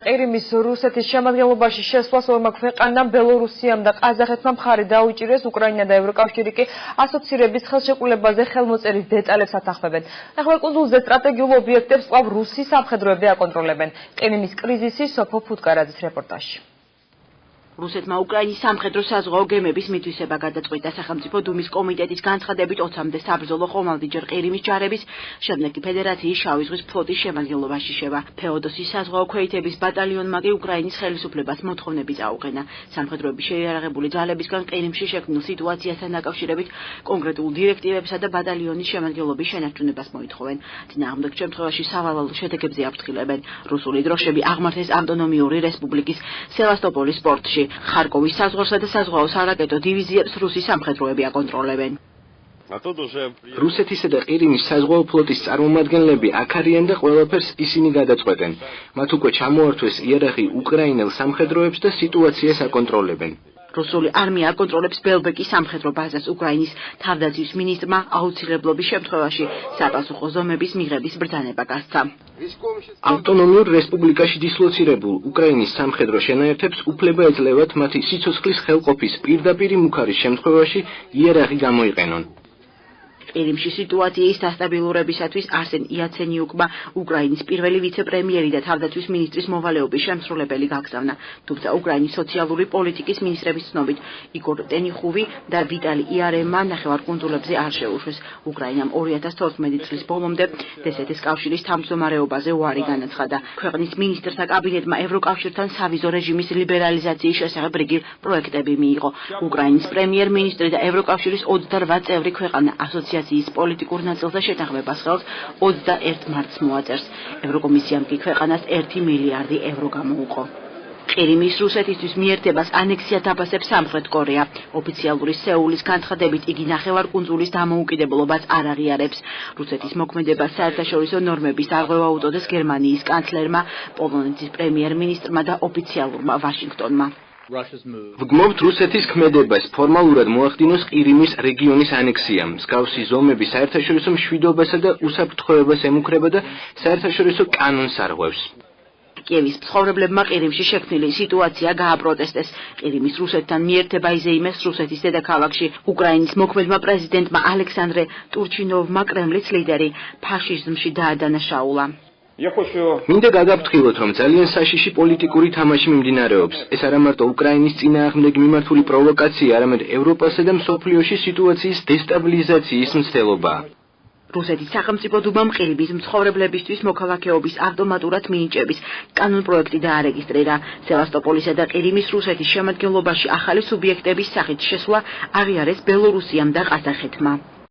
ყირიმის რუსეთის შემადგენლობაში შესვლას ორმა ქვეყანამ ბელორუსიამ და ყაზახეთმა მხარი დაუჭირეს, უკრაინა და ევროკავშირი კი ასოცირების ხელშეკრულებაზე ხელმოწერის დეტალებს ათანხმებენ. ახლა კუნძულზე სტრატეგიულ ობიექტებს კვლავ რუსი სამხედროები აკონტროლებენ. ყირიმის კრიზისი სოფო ფუტკარაძის რეპორტაჟი. რუსეთმა უკრაინის სამხედრო საზღვაო გემების მითვისება გადაწყვიტა. სახელმწიფო დუმის კომიტეტის განცხადებით 20-მდე საბრძოლო ხომალდიჯერ ყირიმის ჯარების, შემდეგ კი ფედერაციის შავი ზღვის ფლოტის შემადგენლობაში შევა. ფეოდოსის საზღვაო ქვეითების ბატალიონმა კი უკრაინის ხელისუფლებას მოთხოვნები წაუყენა. სამხედროების შეიარაღებული ძალებისგან ყირიმში შექმნილ სიტუაციასთან დაკავშირებით კონკრეტულ დირექტივებსა და ბატალიონის შემადგენლობის შენარჩუნებას მოითხოვენ. წინააღმდეგ შემთხვევაში სავალალო შედეგებზე აფრთხილებენ. რუსული დროშები აღმართეს ავტონომიური რესპუბლიკის სევასტოპოლის პორტში. ხარკოვის საზღვარსა და საზღვაო სარაკეტო დივიზიებს რუსი სამხედროები აკონტროლებენ. რუსეთისა და ყირიმის საზღვაო ფლოტის წარმომადგენლები აქ არიან და ყველაფერს ისინი გადაწყვეტენ. მათ უკვე ჩამოართვეს იარაღი უკრაინელ სამხედროებს და სიტუაციას აკონტროლებენ. რუსული არმია აკონტროლებს ბელბეკის სამხედრო ბაზას. უკრაინის თავდაცვის მინისტრმა აუცილებლობის შემთხვევაში საპასუხო ზომების მიღების ბრძანება გასცა. ავტონომიურ რესპუბლიკაში დისლოცირებულ უკრაინის სამხედრო შენაერთებს უფლება ეძლევათ მათი სიცოცხლის ხელყოფის პირდაპირი მუხარის შემთხვევაში იარაღი გამოიყენონ. ყირიმში სიტუაციის დასტაბილურებისათვის არსენ იაცენიუკმა უკრაინის პირველი ვიცე-პრემიერი და თავდაცვის მინისტრის მოვალეობის შემსრულებელი გაგზავნა. თუმცა უკრაინის სოციალური პოლიტიკის მინისტრების ცნობით იგორ ტენიხუვი და ვიტალი იარემმა ნახევარკუნძულებზე არ შეუშვეს. უკრაინამ 2014 წლის ბოლომდე დსთ-ის კავშირის თავმჯდომარეობაზე უარი განაცხადა. ქვეყნის მინისტრთა კაბინეტმა ევროკავშირთან სავიზო რეჟიმის ლიბერალიზაციის შესახებ რიგი პროექტები მიიღო. უკრაინის პრემიერ-მინისტრი და ევროკავშირის 28 წევრი ქვეყანა ასოციაციის პოლიტიკურ ნაწილზე შეთანხმებას ხელს 21 მარტს მოაწერს. ევროკომისიამ კი ქვეყანას 1 მილიარდი ევრო გამოუყო. ყირიმის რუსეთისთვის მიერთებას ანექსიად აფასებს სამხრეთ კორეა. ოფიციალური სეულის განცხადებით იგი ნახევარკუნძულის დამოუკიდებლობას არ აღიარებს. რუსეთის მოქმედებას საერთაშორისო ნორმების დარღვევა უწოდეს გერმანიის კანცლერმა, პოლონეთის პრემიერ-მინისტრმა და ოფიციალურმა ვაშინგტონმა. ვგმობთ რუსეთის ქმედებას ფორმალურად მოახდინოს ყირიმის რეგიონის ანექსია. მსგავსი ზომები საერთაშორისო მშვიდობასა და უსაფრთხოებას ემუქრება და საერთაშორისო კანონს არღვევს. კიევის მცხოვრებლებმა ყირიმში შექმნილი სიტუაცია გააპროტესტეს. ყირიმის რუსეთთან მიერთება იზეიმეს რუსეთის დედაქალაქში. უკრაინის მოქმედმა პრეზიდენტმა ალექსანდრე ტურჩინოვმა კრემლის ლიდერი ფაშიზმში დაადანაშაულა. მინდა გადავფრთხილოთ, რომ ძალიან საშიში პოლიტიკური თამაში მიმდინარეობს. ეს არა მარტო უკრაინის წინააღმდეგ მიმართული პროვოკაცია, არამედ ევროპასა და მსოფლიოში სიტუაციის დესტაბილიზაციის მცდელობაა. რუსეთის სახელმწიფო დუმამ ყირიმის მცხოვრებლებისთვის მოქალაქეობის ავტომატურად მინიჭების კანონპროექტი დაარეგისტრირა. სევასტოპოლისა და ყირიმის რუსეთის შემადგენლობაში ახალი სუბიექტების სახით შესვლა აღიარეს ბელორუსიამ და ყაზახეთმა.